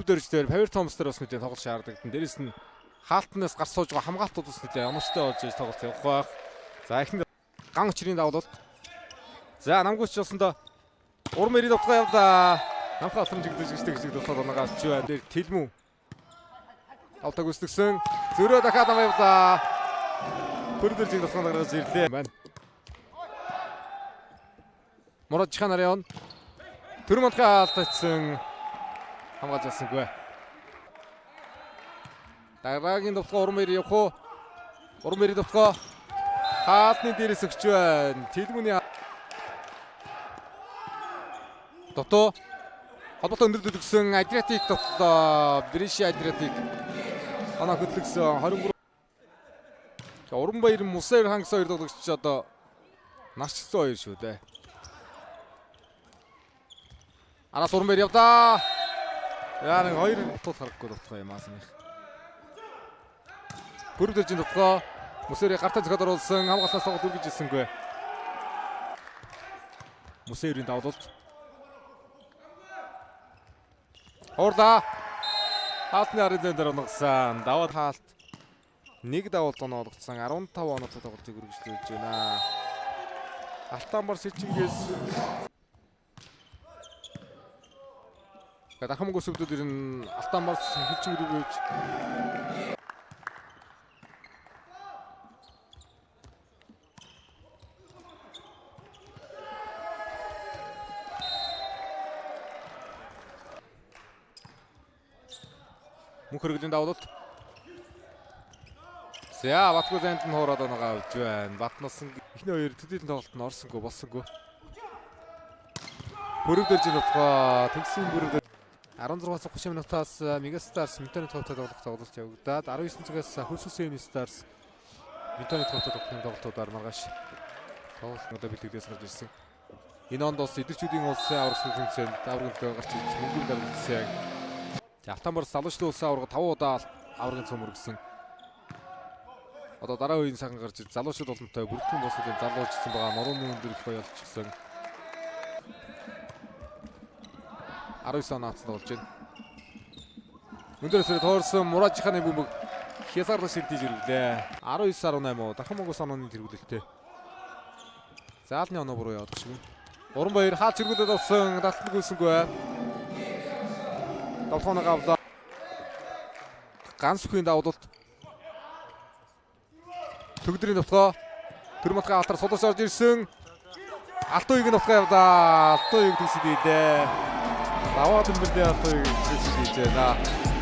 дөрждөр Павер Томс дээр бас мэдээ тоглолт шаардлагдан. Дээрээс нь хаалтнаас гарч сууж байгаа хамгаалтууд бас мэдээ онцтой болж иж тоглолт явах байх. За ихэнх ган өчрийн давлуулт. За намгүйч болсондоо урам ирээд утгаа явлаа. Намхаа атрамжиг дэжгэж дотоод оногоос ч байна. Дээр Тэлмүү. Автаг үсдэгсэн. Зөрөө дахиад ам явлаа. Бүрдэржиг дотоод гаргаж ирлээ. Байна. Мурад Чиханарян. Төрмөнхөө алдагдсан. Хамгаалж ялсангүй. Дараагийн довтлоо урам ир явах уу? Урам ир довтлоо. Хаалтны дээрээс өгч байна. Тэлмүүний Дото холбоотой өндөр дэвгсэн Адриатик дотлоо. Брэши Адриатик анаа хөдлөгсөн 23. Уранбаяр Мусайр хангас хоёр тоглогч одоо насчсан хоёр шүү дээ. Араас Уранбаяр явдаа. Яа нэг хоёр тул харахгүй дотлоо юм аасных. Бүрдэржин дотлоо. Мусайрыг гартаа зөхөд оруулсан хамгаалалтаас тоглож үргэж ирсэнгүй. Мусайрын давлуулт. Орда хаалтны арын дээр оногсон. Даваад хаалт нэг давуулт оногдсон. 15 оногтой тоглолтыг үргэлжлүүлж байна. Алтанбар Сэлчингээс дахин мөнгө сүлдүүд ирэн Алтанбар Сэлчинг рүүгөөж мөнхөргөлийн давуулт. За Батгүй зайд нь хуураад оногаа авж байна. Батнаас эхний хоёр төдийлөн тоглолтод орсонгүй болсонгүй. Бүрдэржин утгаа төгсгийн бүрдэр 16-30 минутаас Мегастарс Митоны төвтэй тоглолт явагдаад 19 цагаас Хөрсүс Старс Митоны төвтэй тоглолтуудаар маргааш тоглолтуудаа бэлтгэдээс гарч ирсэн. Энэ онд бас эдгэрчүүдийн улсын аврагын тэмцээнд даврагтай гарч ирж мөнгөнд давжсан. Алтанбар залуучдын улсын аварга 5 удаа аваргын цөм өргөсөн. Одоо дараа үеийн сахан гарч ир залуучууд олонтой бүрдхэн босуудын залуучсан байгаа. Нурууны өндөр их боёлчихсан. 19 оноос болж байна. Өндөрөөсөө тоорсон Мурад Чиханы бөмбөг хязгаарлаж шилдэж ирлээ. 19-18 дахин мөнгө санааны тэргүүлэлттэй. Заалны оноо буруу яваад шиг. Уранбаяр хаалт зэргүүлээд авсан талтанд гүйсэнгүй. Давтхоног авлаа. Ганс үхийн давуулт. Төгдрийн давтгоо. Төрмөтгөө алтар сулж орж ирсэн. Алтууийг нь давтгаа явлаа. Алтууийг төсөд ийлээ. Даваад юм бэлээ Алтууийг төсөд хийж байна.